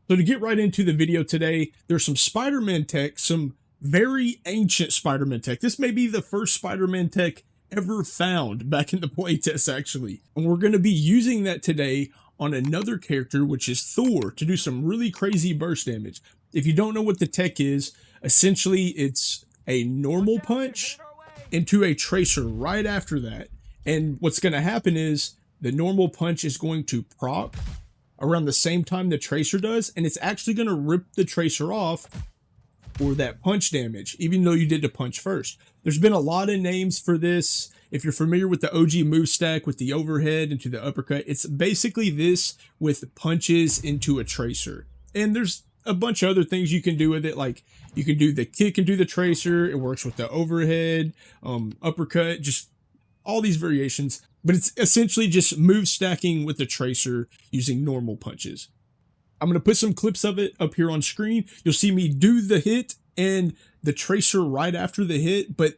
So to get right into the video today, there's some Spider-Man tech, some very ancient Spider-Man tech. This may be the first Spider-Man tech ever found back in the playtest, actually. And we're going to be using that today on another character, which is Thor, to do some really crazy burst damage. If you don't know what the tech is, essentially it's a normal punch into a tracer right after that. And what's going to happen is the normal punch is going to proc around the same time the tracer does, and it's actually going to rip the tracer off for that punch damage, even though you did the punch first. There's been a lot of names for this. If you're familiar with the OG move stack with the overhead into the uppercut, it's basically this with punches into a tracer. And there's a bunch of other things you can do with it, like you can do the kick and do the tracer. It works with the overhead, uppercut, just all these variations. But it's essentially just move stacking with the tracer using normal punches. I'm going to put some clips of it up here on screen. You'll see me do the hit and the tracer right after the hit, but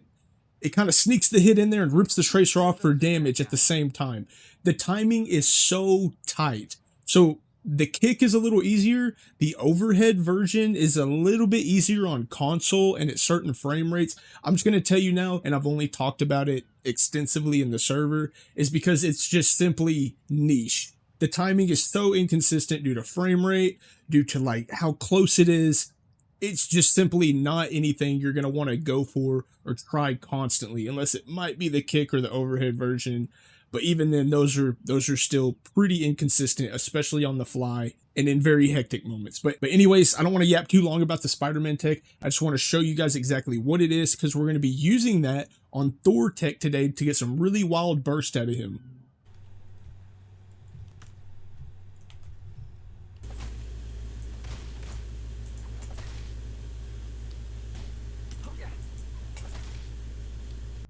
it kind of sneaks the hit in there and rips the tracer off for damage at the same time. The timing is so tight. So the kick is a little easier. The overhead version is a little bit easier on console and at certain frame rates. I'm just going to tell you now, and I've only talked about it extensively in the server, is because it's just simply niche. The timing is so inconsistent due to frame rate, due to like how close it is. It's just simply not anything you're going to want to go for or try constantly, unless it might be the kick or the overhead version. But even then, those are still pretty inconsistent, especially on the fly and in very hectic moments. But anyways, I don't want to yap too long about the Spider-Man tech. I just want to show you guys exactly what it is, because we're going to be using that on Thor tech today to get some really wild burst out of him.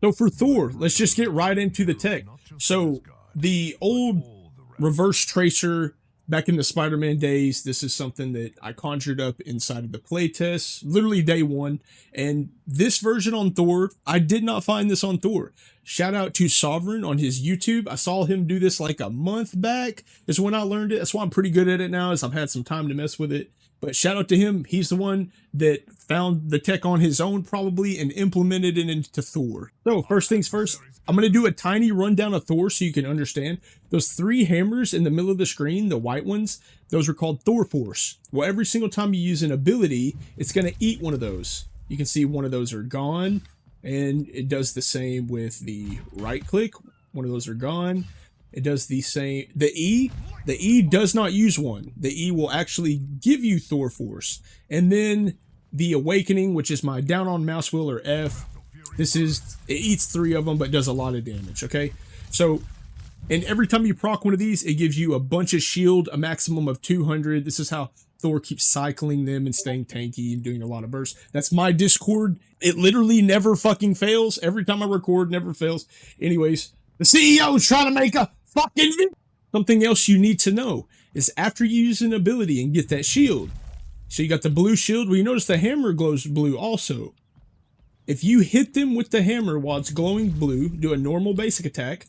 So for Thor, let's just get right into the tech. So the old reverse tracer back in the Spider-Man days, this is something that I conjured up inside of the playtest, literally day one. And this version on Thor, I did not find this on Thor. Shout out to Sovereign on his YouTube. I saw him do this like a month back is when I learned it. That's why I'm pretty good at it now, is I've had some time to mess with it. But shout out to him. He's the one that found the tech on his own probably and implemented it into Thor. So first things first, I'm going to do a tiny rundown of Thor so you can understand. Those three hammers in the middle of the screen, the white ones, those are called Thor Force. Well, every single time you use an ability, it's going to eat one of those. You can see one of those are gone, and it does the same with the right click. One of those are gone. It does the same. The E does not use one. The E will actually give you Thor Force. And then the Awakening, which is my down on mouse wheel or F. It eats three of them, but does a lot of damage, okay? So, and every time you proc one of these, it gives you a bunch of shield, a maximum of 200. This is how Thor keeps cycling them and staying tanky and doing a lot of bursts. That's my Discord. It literally never fucking fails. Every time I record, never fails. Anyways, the CEO is trying to make a fucking video. Something else you need to know is after you use an ability and get that shield, so you got the blue shield, well, you notice the hammer glows blue also. If you hit them with the hammer while it's glowing blue, do a normal basic attack,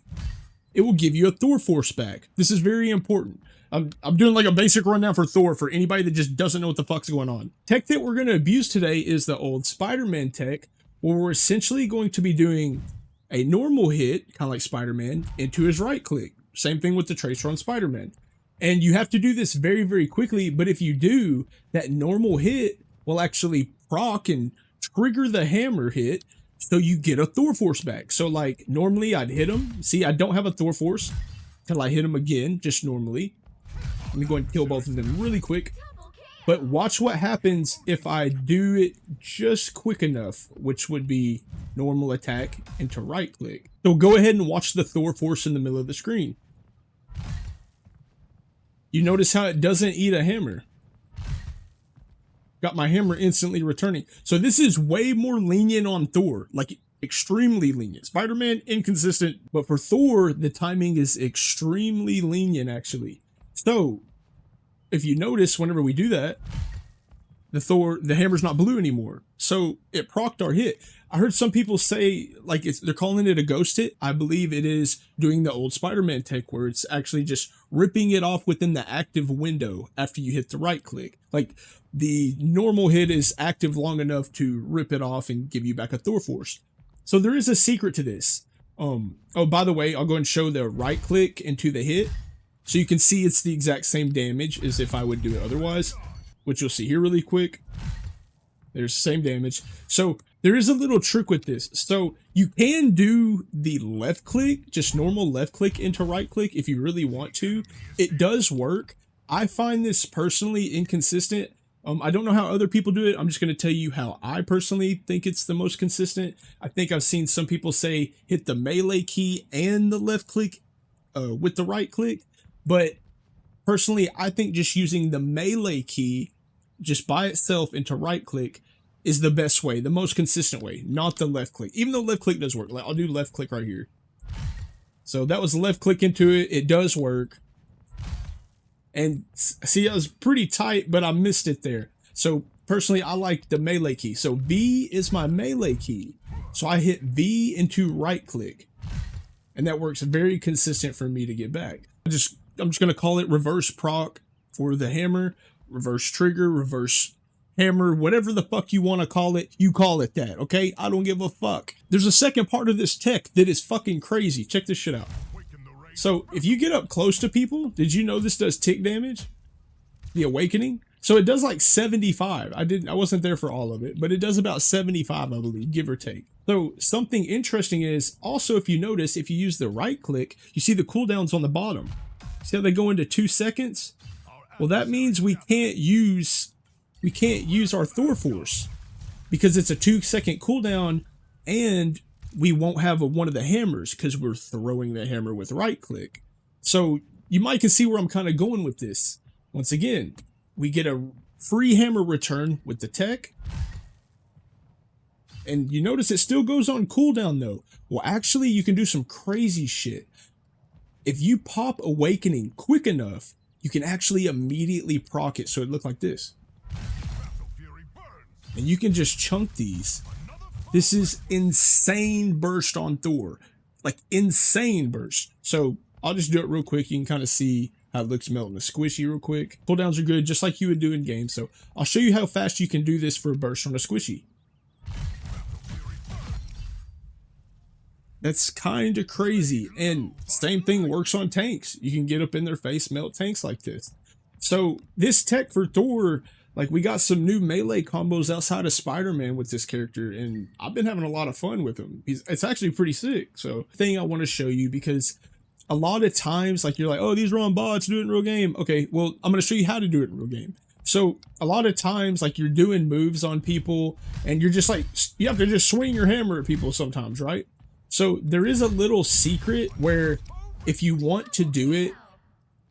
it will give you a Thor Force back. This is very important. I'm doing like a basic rundown for Thor for anybody that just doesn't know what the fuck's going on. Tech that we're going to abuse today is the old Spider-Man tech, where we're essentially going to be doing a normal hit, kind of like Spider-Man, into his right click. Same thing with the tracer on Spider-Man. And you have to do this very, very quickly, but if you do, that normal hit will actually proc and trigger the hammer hit, so you get a Thor Force back. So like normally I'd hit him. See, I don't have a Thor Force until I hit him again, just normally. Let me go and kill both of them really quick. But watch what happens if I do it just quick enough, which would be normal attack into right click. So go ahead and watch the Thor Force in the middle of the screen. You notice how it doesn't eat a hammer. Got my hammer instantly returning. So this is way more lenient on Thor, like extremely lenient. Spider-Man, inconsistent, but for Thor, the timing is extremely lenient actually. So if you notice, whenever we do that, the hammer's not blue anymore. So it procced our hit. I heard some people say like they're calling it a ghost hit. I believe it is doing the old Spider-Man tech where it's actually just ripping it off within the active window after you hit the right click. Like the normal hit is active long enough to rip it off and give you back a Thor Force. So there is a secret to this. Oh, by the way, I'll go and show the right click into the hit. So you can see it's the exact same damage as if I would do it otherwise, which you'll see here really quick. There's the same damage. So there is a little trick with this. So you can do the left click, just normal left click into right click if you really want to. It does work. I find this personally inconsistent. I don't know how other people do it. I'm just going to tell you how I personally think it's the most consistent. I think I've seen some people say hit the melee key and the left click with the right click. But personally, I think just using the melee key just by itself into right click is the best way, the most consistent way, not the left click. Even though left click does work. Like, I'll do left click right here. So that was the left click into it. It does work. And see, it was pretty tight, but I missed it there. So personally, I like the melee key. So V is my melee key. So I hit V into right click. And that works very consistent for me to get back. I'm just going to call it reverse proc for the hammer, reverse trigger, reverse hammer, whatever the fuck you want to call it, you call it that, okay? I don't give a fuck. There's a second part of this tech that is fucking crazy. Check this shit out. So if you get up close to people, did you know this does tick damage? The awakening? So it does like 75. I wasn't there for all of it, but it does about 75, I believe, give or take. So something interesting is also, if you notice, if you use the right click, you see the cooldowns on the bottom. See how they go into 2 seconds? Well, that means we can't use our Thor Force because it's a 2-second cooldown, and we won't have one of the hammers because we're throwing the hammer with right click. So you might can see where I'm kind of going with this. Once again, we get a free hammer return with the tech. And you notice it still goes on cooldown though. Well, actually you can do some crazy shit. If you pop awakening quick enough, you can actually immediately proc it so it look like this. And you can just chunk these. This is insane burst on Thor. Like insane burst. So I'll just do it real quick. You can kind of see how it looks melting the squishy real quick. Cooldowns are good, just like you would do in game. So I'll show you how fast you can do this for a burst on a squishy. That's kind of crazy. And same thing works on tanks. You can get up in their face, melt tanks like this. So this tech for Thor, like we got some new melee combos outside of Spider-Man with this character, and I've been having a lot of fun with him. It's actually pretty sick. So thing I want to show you, because a lot of times, like you're like, oh, these are on bots, do it in real game. Okay, well, I'm going to show you how to do it in real game. So a lot of times, like you're doing moves on people and you're just like, you have to just swing your hammer at people sometimes, right? So there is a little secret where if you want to do it,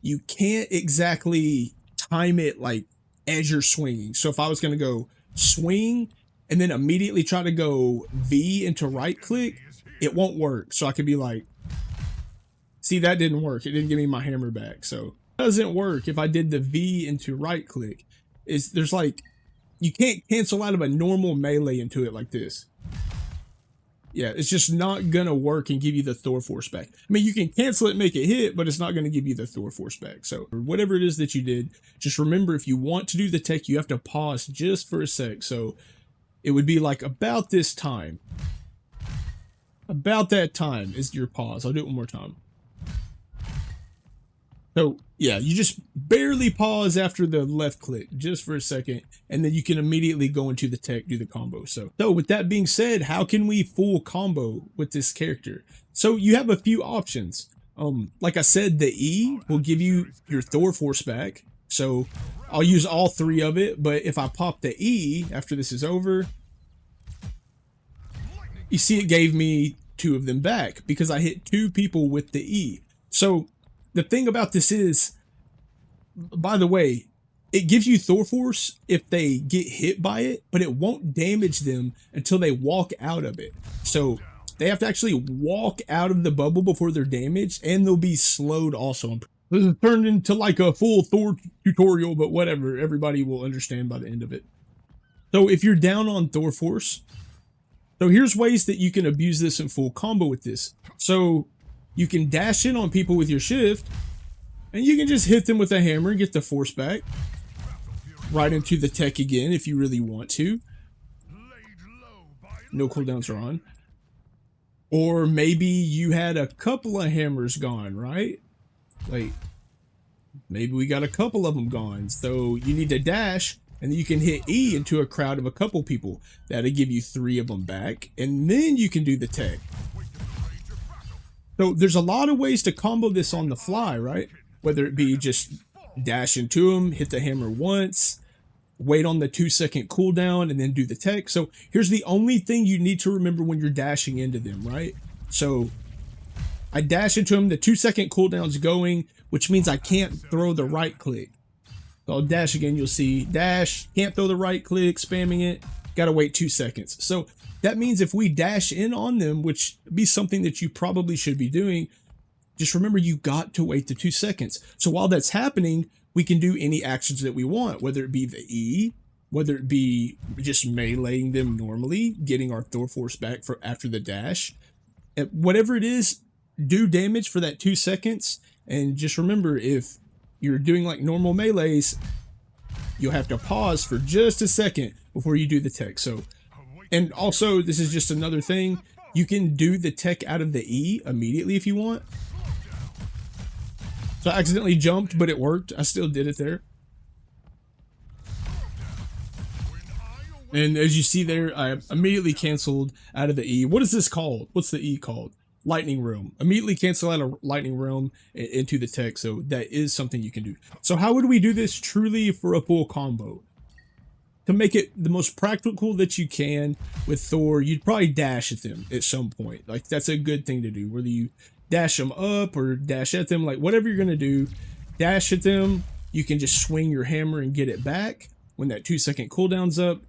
you can't exactly time it like as you're swinging. So if I was going to go swing and then immediately try to go V into right click, it won't work. So I could be like, see, that didn't work. It didn't give me my hammer back. So it doesn't work if I did the V into right click. There's like, you can't cancel out of a normal melee into it like this. Yeah, it's just not going to work and give you the Thor Force back. I mean, you can cancel it and make it hit, but it's not going to give you the Thor Force back. So whatever it is that you did, just remember, if you want to do the tech, you have to pause just for a sec. So it would be like about this time. About that time is your pause. I'll do it one more time. So yeah, you just barely pause after the left click just for a second, and then you can immediately go into the tech, do the combo. So with that being said, how can we full combo with this character? So you have a few options. Like I said, the E will give you your Thor Force back. So I'll use all 3 of it, but if I pop the E after this is over, you see it gave me 2 of them back because I hit 2 people with the E. So the thing about this is, by the way, it gives you Thor Force if they get hit by it, but it won't damage them until they walk out of it. So they have to actually walk out of the bubble before they're damaged, and they'll be slowed also. This is turned into like a full Thor tutorial, but whatever. Everybody will understand by the end of it. So if you're down on Thor Force, so here's ways that you can abuse this in full combo with this. So you can dash in on people with your shift, and you can just hit them with a hammer and get the force back. Right into the tech again if you really want to. No cooldowns are on. Or maybe you had a couple of hammers gone, right? Like, maybe we got a couple of them gone. So you need to dash, and then you can hit E into a crowd of a couple people. That'll give you 3 of them back, and then you can do the tech. So there's a lot of ways to combo this on the fly, right? Whether it be just dash into them, hit the hammer once, wait on the 2-second cooldown, and then do the tech. So here's the only thing you need to remember when you're dashing into them, right? So I dash into them, the 2-second cooldown's going, which means I can't throw the right click. So I'll dash again, you'll see dash, can't throw the right click, spamming it, gotta wait 2 seconds. So that means if we dash in on them, which would be something that you probably should be doing, just remember you got to wait the 2 seconds. So while that's happening, we can do any actions that we want, whether it be the E, whether it be just meleeing them normally, getting our Thor Force back for after the dash. And whatever it is, do damage for that 2 seconds. And just remember, if you're doing like normal melees, you'll have to pause for just a second before you do the tech. So, and also this is just another thing, you can do the tech out of the E immediately if you want. So I accidentally jumped, but it worked. I still did it there. And as you see there, I immediately canceled out of the E. What is this called? What's the E called? Lightning Realm. Immediately cancel out of Lightning Realm into the tech. So that is something you can do. So how would we do this truly for a full combo? To make it the most practical that you can with Thor, you'd probably dash at them at some point. Like, that's a good thing to do. Whether you dash them up or dash at them, like whatever you're gonna do, dash at them. You can just swing your hammer and get it back when that 2-second cooldown's up.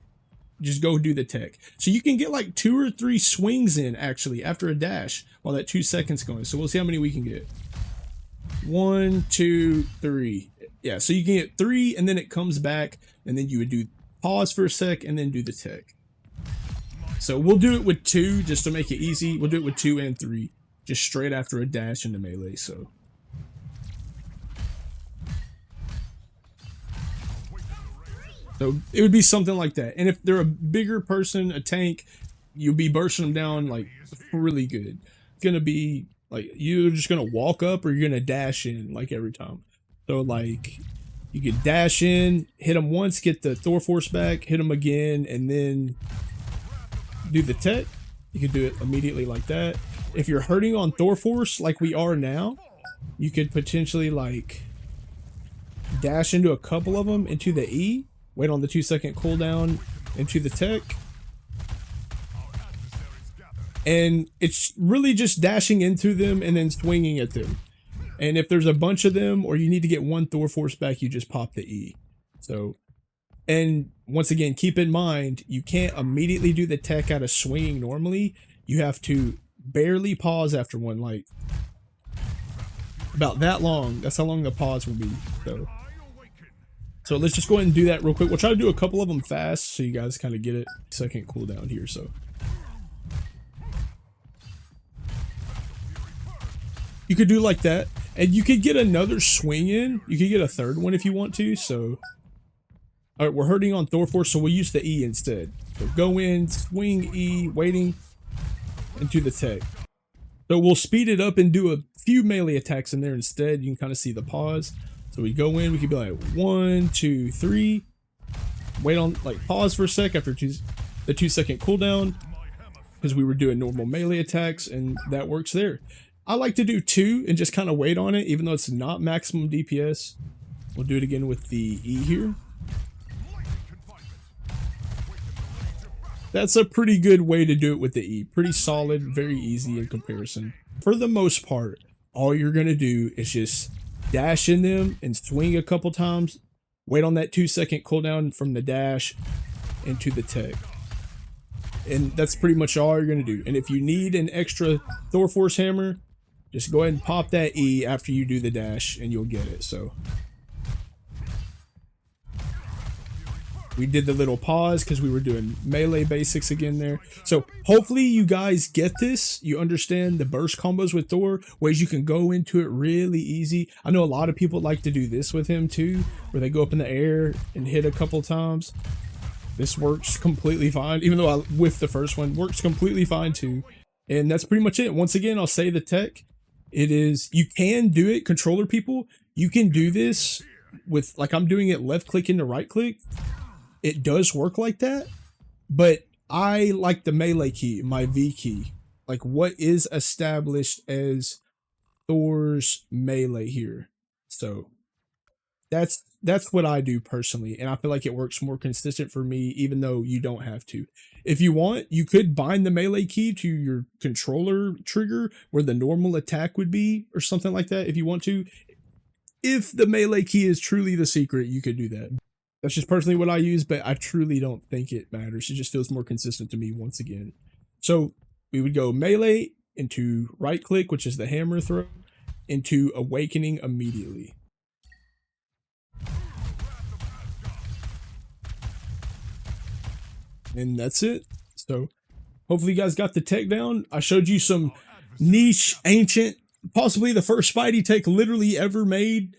Just go do the tech. So you can get like 2 or 3 swings in actually after a dash while that 2 seconds going. So we'll see how many we can get. 1, 2, 3. Yeah, so you can get 3 and then it comes back, and then you would do pause for a sec and then do the tech. So we'll do it with 2 just to make it easy. We'll do it with 2 and 3. Just straight after a dash into melee. So it would be something like that. And if they're a bigger person, a tank, you'll be bursting them down like really good. It's gonna be like you're just gonna walk up or you're gonna dash in like every time. So like you could dash in, hit them once, get the Thor Force back, hit them again, and then do the tech. You can do it immediately like that. If you're hurting on Thor Force like we are now, you could potentially like dash into a couple of them into the E, wait on the 2-second cooldown into the tech. And it's really just dashing into them and then swinging at them. And if there's a bunch of them or you need to get one Thor Force back, you just pop the E. So, and once again, keep in mind, you can't immediately do the tech out of swinging normally. You have to barely pause after one, like about that long. That's how long the pause will be. So let's just go ahead and do that real quick. We'll try to do a couple of them fast so you guys kind of get it. Second cooldown here. So you could do like that, and you could get another swing in. You could get a third one if you want to. So all right, we're hurting on Thor Force, so we'll use the E instead. So go in, swing E, waiting, into the tech. So we'll speed it up and do a few melee attacks in there instead. You can kind of see the pause. So we go in, we could be like 1, 2, 3. Wait on, like pause for a sec after the 2-second cooldown, because we were doing normal melee attacks, and that works there. I like to do 2 and just kind of wait on it, even though it's not maximum DPS. We'll do it again with the E here. That's a pretty good way to do it with the E. Pretty solid, very easy in comparison. For the most part, all you're going to do is just dash in them and swing a couple times. Wait on that 2-second cooldown from the dash into the tech. And that's pretty much all you're going to do. And if you need an extra Thor Force hammer, just go ahead and pop that E after you do the dash and you'll get it. So We did the little pause because we were doing melee basics again there. So hopefully you guys get this. You understand the burst combos with Thor, ways you can go into it really easy. I know a lot of people like to do this with him too, where they go up in the air and hit a couple times. This works completely fine, even though I whiffed the first one, works completely fine too. And that's pretty much it. Once again, I'll say the tech. It is, you can do it, controller people, you can do this with, like I'm doing it left click into right click. It does work like that, but I like the melee key, my V key, like what is established as Thor's melee here. So that's what I do personally, and I feel like it works more consistent for me, even though you don't have to. If you want, you could bind the melee key to your controller trigger where the normal attack would be, or something like that if you want to. If the melee key is truly the secret, you could do that. That's just personally what I use, but I truly don't think it matters. It just feels more consistent to me once again. So we would go melee into right click, which is the hammer throw, into awakening immediately. And that's it. So hopefully you guys got the tech down. I showed you some niche, ancient, possibly the first Spidey tech literally ever made.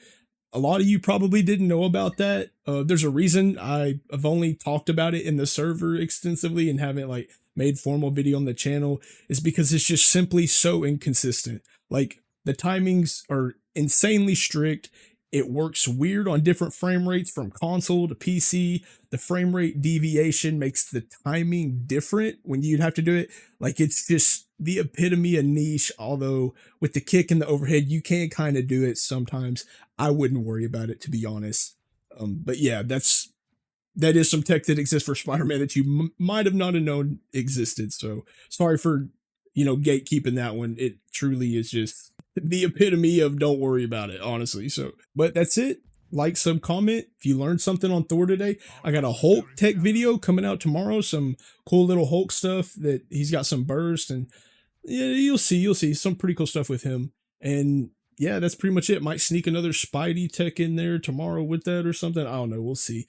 A lot of you probably didn't know about that. There's a reason I've only talked about it in the server extensively and haven't like made formal video on the channel, is because it's just simply so inconsistent. Like the timings are insanely strict. It works weird on different frame rates from console to PC. The frame rate deviation makes the timing different when you'd have to do it. Like it's just the epitome of niche, although with the kick and the overhead, you can kind of do it sometimes. I wouldn't worry about it, to be honest. But yeah, that is some tech that exists for Spider-Man that you might have not have known existed. So sorry for, gatekeeping that one. It truly is just the epitome of don't worry about it, honestly. So, but that's it. Like, sub, comment if you learned something on Thor today. I got a Hulk tech video coming out tomorrow. Some cool little Hulk stuff that he's got some burst, and yeah, you'll see some pretty cool stuff with him. And yeah, that's pretty much it. Might sneak another Spidey tech in there tomorrow with that or something. I don't know. We'll see.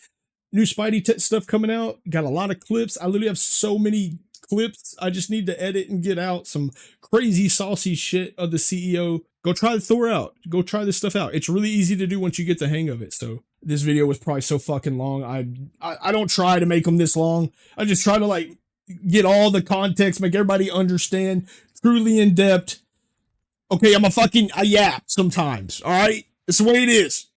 New Spidey tech stuff coming out. Got a lot of clips. I literally have so many clips I just need to edit and get out. Some crazy saucy shit of the CEO. Go try the Thor out. Go try this stuff out. It's really easy to do once you get the hang of it. So this video was probably so fucking long. I don't try to make them this long. I just try to like get all the context, make everybody understand truly in depth. Okay, I yap sometimes. All right, it's the way it is.